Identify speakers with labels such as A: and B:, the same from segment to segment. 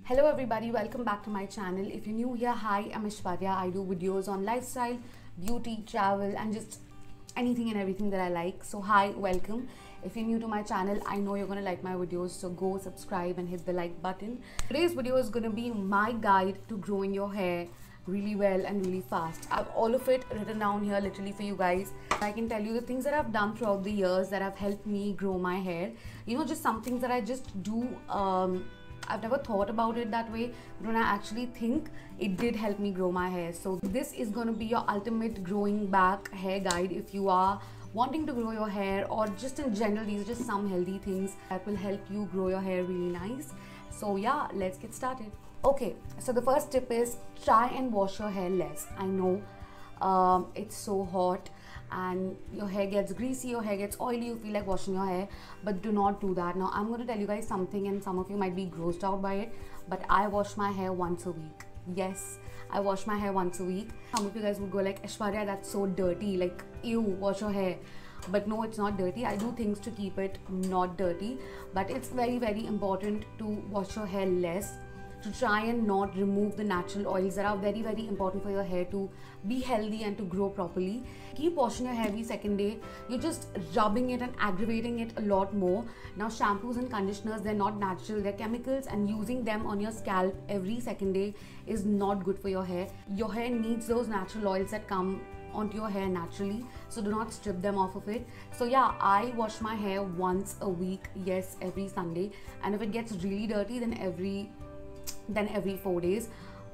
A: Hello everybody, welcome back to my channel. If you're new here, hi, I'm Aishwarya. I do videos on lifestyle, beauty, travel and just anything and everything that I like. So hi, welcome. If you're new to my channel, I know you're gonna like my videos, so go subscribe and hit the like button. Today's video is gonna be my guide to growing your hair really well and really fast. I have all of it written down here literally for you guys. I can tell you the things that I've done throughout the years that have helped me grow my hair. You know, just some things that I just do. I've never thought about it that way, but when I actually think, it did help me grow my hair. So this is going to be your ultimate growing back hair guide if you are wanting to grow your hair, or just in general, these are just some healthy things that will help you grow your hair really nice. So yeah, let's get started. Okay, so the first tip is try and wash your hair less. I know it's so hot and your hair gets greasy, your hair gets oily, you feel like washing your hair, but do not do that. Now I'm going to tell you guys something, and some of you might be grossed out by it, but I wash my hair once a week. Yes, I wash my hair once a week. Some of you guys would go like, Aishwarya, that's so dirty, like ew, wash your hair. But no, it's not dirty. I do things to keep it not dirty, but it's very important to wash your hair less, to try and not remove the natural oils that are very important for your hair to be healthy and to grow properly. Keep washing your hair every second day. You're just rubbing it and aggravating it a lot more. Now shampoos and conditioners, they're not natural, they're chemicals, and using them on your scalp every second day is not good for your hair. Your hair needs those natural oils that come onto your hair naturally, so do not strip them off of it. So yeah, I wash my hair once a week, yes, every Sunday, and if it gets really dirty, then every 4 days.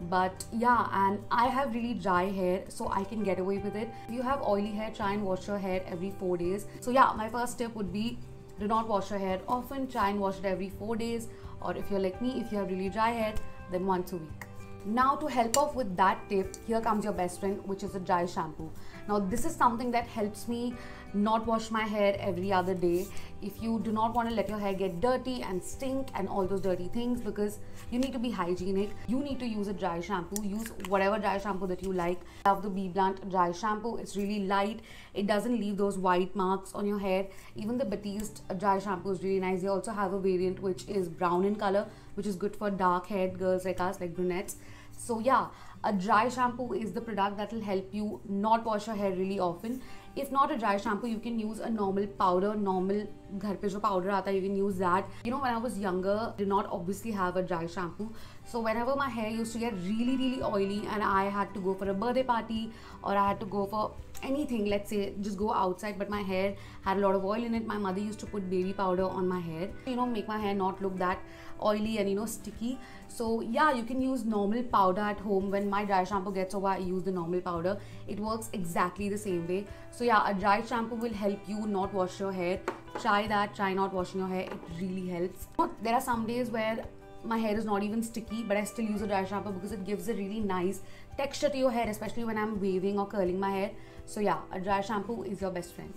A: But yeah, and I have really dry hair, so I can get away with it. If you have oily hair, try and wash your hair every 4 days. So yeah, my first tip would be, do not wash your hair often, try and wash it every 4 days, or if you're like me, if you have really dry hair, then once a week. Now to help off with that tip, here comes your best friend, which is a dry shampoo. Now this is something that helps me not wash my hair every other day. If you do not want to let your hair get dirty and stink and all those dirty things, because you need to be hygienic, you need to use a dry shampoo. Use whatever dry shampoo that you like. I love the BBlunt dry shampoo. It's really light. It doesn't leave those white marks on your hair. Even the Batiste dry shampoo is really nice. They also have a variant which is brown in color, which is good for dark haired girls like us, like brunettes. So yeah, a dry shampoo is the product that will help you not wash your hair really often. If not a dry shampoo, you can use a normal powder, normal ghar pe jo powder aata hai, you can use that. You know, when I was younger, I did not obviously have a dry shampoo. So whenever my hair used to get really oily and I had to go for a birthday party, or I had to go for anything, let's say just go outside, but my hair had a lot of oil in it, my mother used to put baby powder on my hair, you know, make my hair not look that oily and, you know, sticky. So yeah, you can use normal powder at home. When my dry shampoo gets over, I use the normal powder. It works exactly the same way. So yeah, a dry shampoo will help you not wash your hair. Try that. Try not washing your hair. It really helps. There are some days where my hair is not even sticky, but I still use a dry shampoo because it gives a really nice texture to your hair, especially when I'm waving or curling my hair. So yeah, a dry shampoo is your best friend.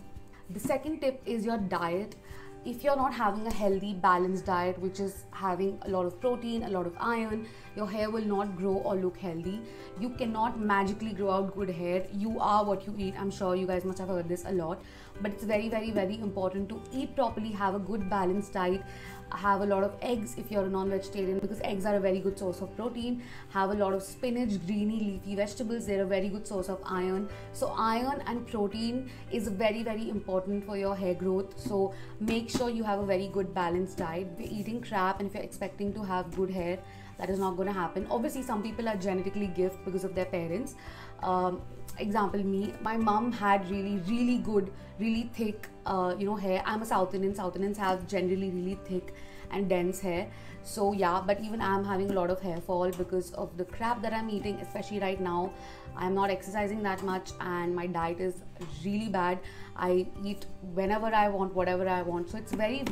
A: The second tip is your diet. If you're not having a healthy, balanced diet, which is having a lot of protein, a lot of iron, your hair will not grow or look healthy. You cannot magically grow out good hair. You are what you eat. I'm sure you guys must have heard this a lot, but it's very important to eat properly, have a good balanced diet, have a lot of eggs if you're a non-vegetarian, because eggs are a very good source of protein. Have a lot of spinach, greeny leafy vegetables, they're a very good source of iron. So iron and protein is very important for your hair growth. So make sure you have a very good balanced diet. If you're eating crap and if you're expecting to have good hair, that is not going to happen. Obviously some people are genetically gifted because of their parents. Example, me, my mom had really good, really thick you know, hair. I'm a South Indian. South Indians have generally really thick and dense hair. So yeah, but even I'm having a lot of hair fall because of the crap that I'm eating, especially right now. I'm not exercising that much and my diet is really bad. I eat whenever I want, whatever I want. So it's very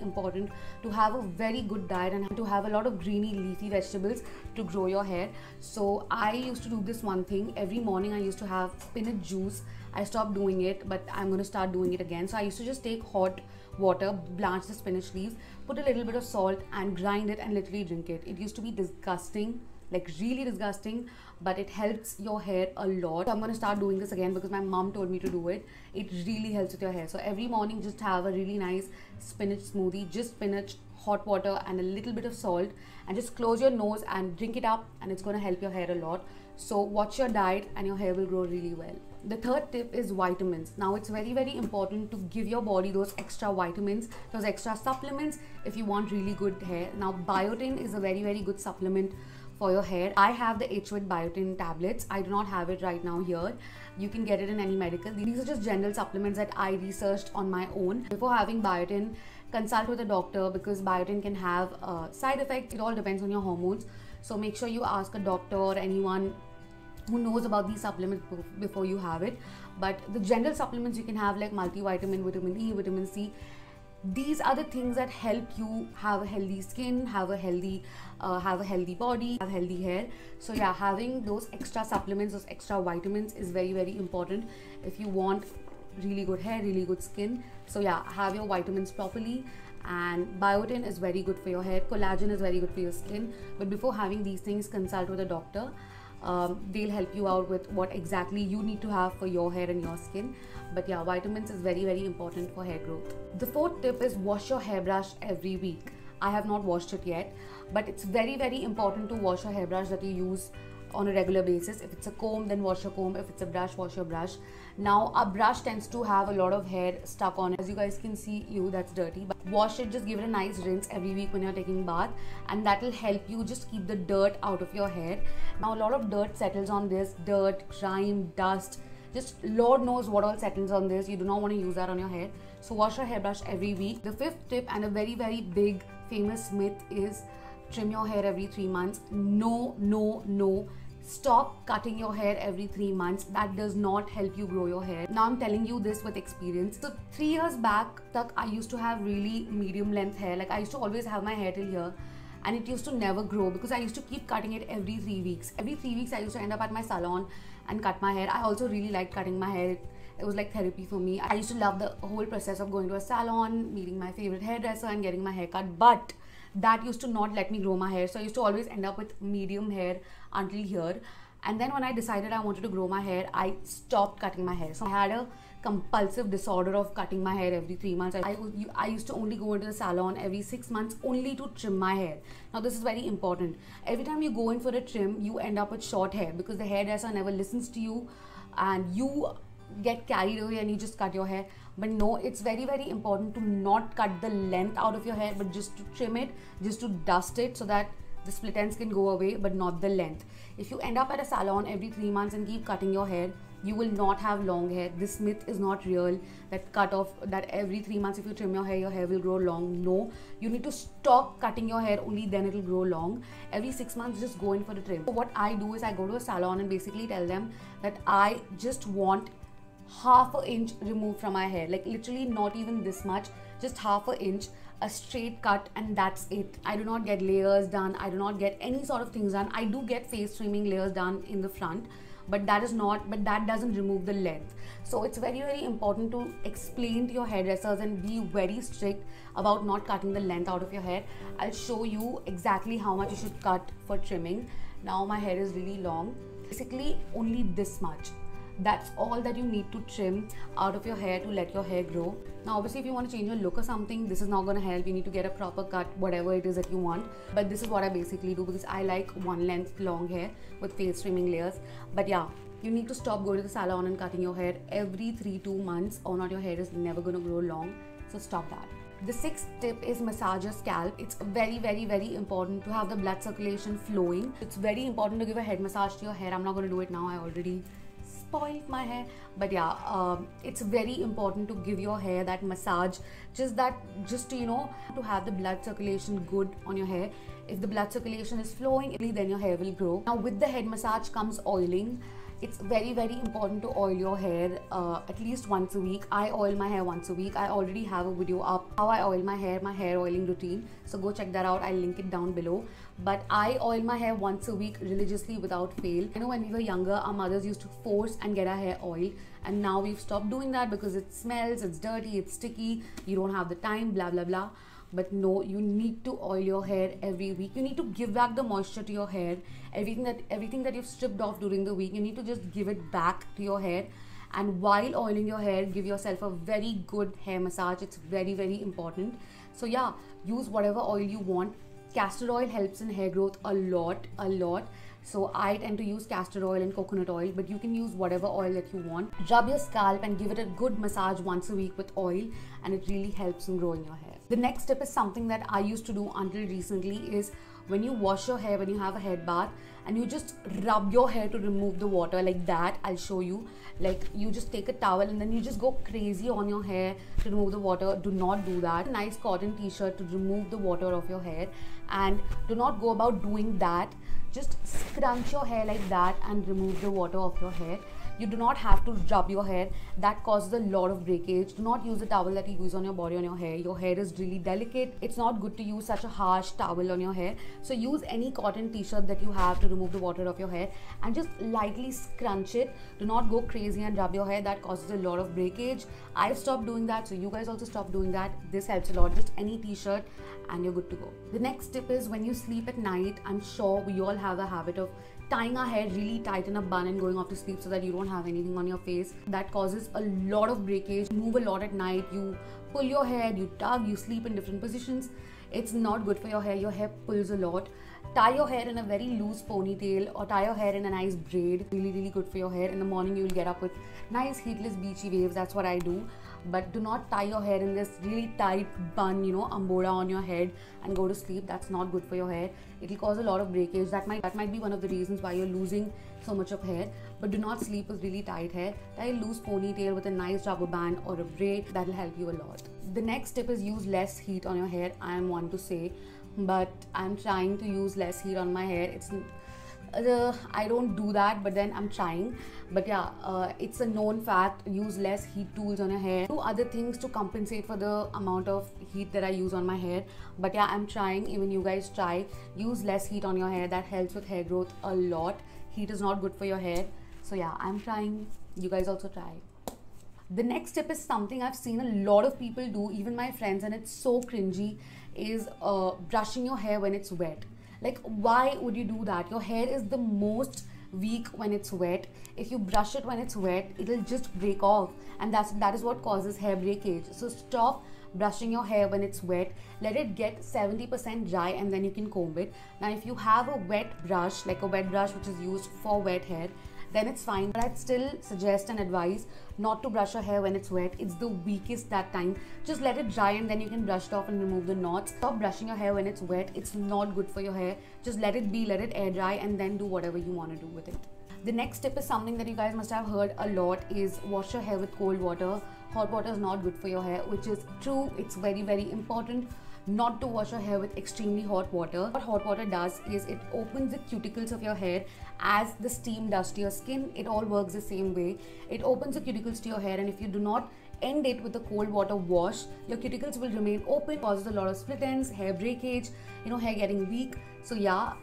A: important to have a very good diet and to have a lot of greeny leafy vegetables to grow your hair. So I used to do this one thing. Every morning I used to have spinach juice. I stopped doing it, but I'm going to start doing it again. So I used to just take hot water, blanch the spinach leaves, put a little bit of salt and grind it and literally drink it. It used to be disgusting, like really disgusting, but it helps your hair a lot. So I'm going to start doing this again because my mom told me to do it. It really helps with your hair. So every morning just have a really nice spinach smoothie, just spinach, hot water and a little bit of salt, and just close your nose and drink it up, and it's going to help your hair a lot. So watch your diet and your hair will grow really well. The third tip is vitamins. Now it's very, very important to give your body those extra vitamins, those extra supplements if you want really good hair. Now biotin is a very, very good supplement for your hair. I have the HVIT biotin tablets. I do not have it right now here. You can get it in any medical. These are just general supplements that I researched on my own. Before having biotin, consult with a doctor because biotin can have side effects. It all depends on your hormones. So make sure you ask a doctor or anyone who knows about these supplements before you have it. But the general supplements you can have, like multivitamin, vitamin E, vitamin C, these are the things that help you have a healthy skin, have a healthy body, have healthy hair. So yeah, having those extra supplements, those extra vitamins is very, very important if you want really good hair, really good skin. So yeah, have your vitamins properly. And biotin is very good for your hair, collagen is very good for your skin. But before having these things, consult with a doctor. They'll help you out with what exactly you need to have for your hair and your skin. But yeah, vitamins is very, very important for hair growth. The fourth tip is wash your hairbrush every week. I have not washed it yet, but it's very, very important to wash your hairbrush that you use on a regular basis. If it's a comb, then wash your comb. If it's a brush, wash your brush. Now a brush tends to have a lot of hair stuck on it. As you guys can see, that's dirty, but wash it, just give it a nice rinse every week when you're taking bath, and that will help you just keep the dirt out of your hair. Now a lot of dirt settles on this, dirt, grime, dust, just Lord knows what all settles on this. You do not want to use that on your hair. So wash your hairbrush every week. The fifth tip, and a very, very big famous myth, is trim your hair every 3 months. No, no, no. Stop cutting your hair every 3 months. That does not help you grow your hair. Now I'm telling you this with experience. So 3 years back, I used to have really medium length hair. Like I used to always have my hair till here, and it used to never grow because I used to keep cutting it every 3 weeks. Every 3 weeks I used to end up at my salon and cut my hair. I also really liked cutting my hair. It was like therapy for me. I used to love the whole process of going to a salon, meeting my favorite hairdresser and getting my hair cut. But that used to not let me grow my hair. So I used to always end up with medium hair until here. And then when I decided I wanted to grow my hair, I stopped cutting my hair. So I had a compulsive disorder of cutting my hair every 3 months. I used to only go into the salon every 6 months only to trim my hair. Now this is very important. Every time you go in for a trim, you end up with short hair because the hairdresser never listens to you and you get carried away and you just cut your hair. But no, it's very, very important to not cut the length out of your hair, but just to trim it, just to dust it so that the split ends can go away, but not the length. If you end up at a salon every 3 months and keep cutting your hair, you will not have long hair. This myth is not real, that every 3 months if you trim your hair will grow long. No, you need to stop cutting your hair, only then it will grow long. Every 6 months just go in for the trim. So what I do is I go to a salon and basically tell them that I just want half an inch removed from my hair, like literally not even this much, just half an inch, a straight cut, and that's it. I do not get layers done. I do not get any sort of things done. I do get face trimming layers done in the front, but that doesn't remove the length. So it's very, very important to explain to your hairdressers and be very strict about not cutting the length out of your hair. I'll show you exactly how much you should cut for trimming. Now my hair is really long, basically only this much. That's all that you need to trim out of your hair to let your hair grow. Now obviously if you want to change your look or something, this is not going to help. You need to get a proper cut, whatever it is that you want. But this is what I basically do because I like one length long hair with face trimming layers. But yeah, you need to stop going to the salon and cutting your hair every 3-2 months, or not, your hair is never going to grow long. So stop that. The sixth tip is massage your scalp. It's very, very, very important to have the blood circulation flowing. It's very important to give a head massage to your hair. I'm not going to do it now. I already spoiled my hair, but yeah, it's very important to give your hair that massage, just to to have the blood circulation good on your hair. If the blood circulation is flowing, then your hair will grow. Now with the head massage comes oiling. It's very, very important to oil your hair at least once a week. I oil my hair once a week. I already have a video up how I oil my hair oiling routine. So go check that out. I'll link it down below. But I oil my hair once a week religiously without fail. You know, when we were younger, our mothers used to force and get our hair oiled. And now we've stopped doing that because it smells, it's dirty, it's sticky, you don't have the time, blah, blah, blah. but no, you need to oil your hair every week. You need to give back the moisture to your hair. Everything that you've stripped off during the week, you need to just give it back to your hair. And while oiling your hair, give yourself a very good hair massage. It's very, very important. So yeah, use whatever oil you want. Castor oil helps in hair growth a lot. So I tend to use castor oil and coconut oil, but you can use whatever oil that you want. Rub your scalp and give it a good massage once a week with oil, and it really helps in growing your hair. The next step is something that I used to do until recently, is when you wash your hair, when you have a head bath, and you just rub your hair to remove the water like that. I'll show you. Like, you just take a towel and then you just go crazy on your hair to remove the water. Do not do that. A nice cotton t-shirt to remove the water of your hair, and do not go about doing that. Just scrunch your hair like that and remove the water of your hair. You do not have to rub your hair. That causes a lot of breakage. Do not use the towel that you use on your body on your hair. Your hair is really delicate. It's not good to use such a harsh towel on your hair. So use any cotton t-shirt that you have to remove the water of your hair, and just lightly scrunch it. Do not go crazy and rub your hair. That causes a lot of breakage. I've stopped doing that, so you guys also stop doing that. This helps a lot. Just any t-shirt and you're good to go. The next tip is, when you sleep at night, I'm sure we all have a habit of tying our hair really tight in a bun and going off to sleep so that you don't have anything on your face. That causes a lot of breakage. Move a lot at night. You pull your hair, you tug, you sleep in different positions. It's not good for your hair. Your hair pulls a lot. Tie your hair in a very loose ponytail, or tie your hair in a nice braid. Really good for your hair. In the morning you will get up with nice heatless beachy waves. That's what I do. But do not tie your hair in this really tight bun, amboda on your head, and go to sleep. That's not good for your hair. It'll cause a lot of breakage. That might be one of the reasons why you're losing so much of hair. But do not sleep with really tight hair. Tie a loose ponytail with a nice rubber band or a braid. That'll help you a lot. The next tip is, use less heat on your hair. I am one to say, but I'm trying to use less heat on my hair. I don't do that, but then I'm trying. But yeah, it's a known fact. Use less heat tools on your hair. Do other things to compensate for the amount of heat that I use on my hair. But yeah, I'm trying. Even you guys try. Use less heat on your hair. That helps with hair growth a lot. Heat is not good for your hair. So yeah, I'm trying. You guys also try. The next tip is something I've seen a lot of people do, even my friends, and it's so cringy, is brushing your hair when it's wet. Like, why would you do that? Your hair is the most weak when it's wet. If you brush it when it's wet, it'll just break off, and that is what causes hair breakage. So stop brushing your hair when it's wet. Let it get 70% dry, and then you can comb it. Now, if you have a wet brush, like a wet brush which is used for wet hair, then it's fine. But I'd still suggest and advise not to brush your hair when it's wet. It's the weakest that time. Just let it dry, and then you can brush it off and remove the knots. Stop brushing your hair when it's wet. It's not good for your hair. Just let it be, let it air dry, and then do whatever you want to do with it. The next tip is something that you guys must have heard a lot, is wash your hair with cold water. Hot water is not good for your hair, which is true. It's very important not to wash your hair with extremely hot water. What hot water does is, it opens the cuticles of your hair as the steam does to your skin. It all works the same way. It opens the cuticles to your hair, and if you do not end it with a cold water wash, your cuticles will remain open, causes a lot of split ends, hair breakage, hair getting weak. So yeah,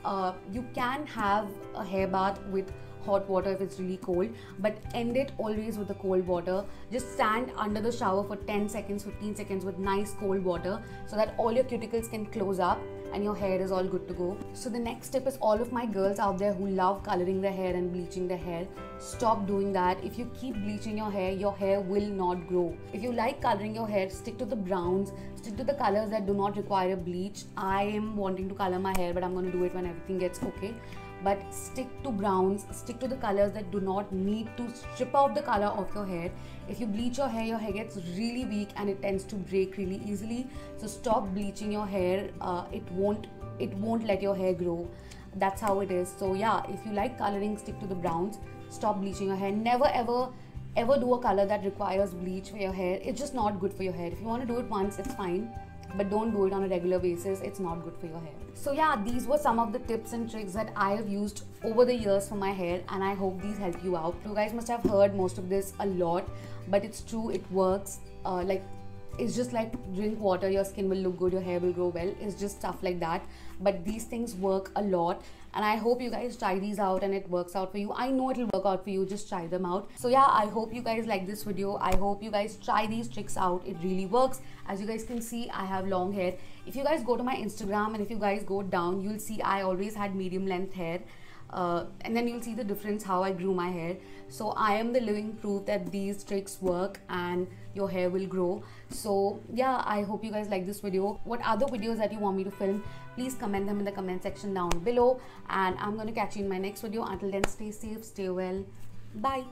A: you can have a hair bath with hot water if it's really cold, but end it always with the cold water. Just stand under the shower for 10 seconds, 15 seconds with nice cold water, so that all your cuticles can close up and your hair is all good to go. So the next tip is, all of my girls out there who love coloring their hair and bleaching their hair, stop doing that. If you keep bleaching your hair will not grow. If you like coloring your hair, stick to the browns, stick to the colors that do not require bleach. I am wanting to color my hair, but I'm going to do it when everything gets okay. But stick to browns, stick to the colors that do not need to strip out the color of your hair. If you bleach your hair gets really weak and it tends to break really easily. So stop bleaching your hair. It won't let your hair grow. That's how it is. So yeah, if you like coloring, stick to the browns. Stop bleaching your hair. Never ever do a color that requires bleach for your hair. It's just not good for your hair. If you want to do it once, it's fine, but don't do it on a regular basis. It's not good for your hair. So yeah, these were some of the tips and tricks that I have used over the years for my hair, and I hope these help you out. You guys must have heard most of this a lot, but it's true, it works. Like, it's just like drink water, your skin will look good, your hair will grow well. It's just stuff like that, but these things work a lot, and I hope you guys try these out and it works out for you. I know it'll work out for you, just try them out. So yeah, I hope you guys like this video. I hope you guys try these tricks out. It really works. As you guys can see, I have long hair. If you guys go to my Instagram and if you guys go down, you'll see I always had medium length hair. And then you'll see the difference how I grew my hair. So I am the living proof that these tricks work and your hair will grow. So yeah, I hope you guys like this video. What other videos that you want me to film, please comment them in the comment section down below, and I'm going to catch you in my next video. Until then, stay safe, stay well, bye.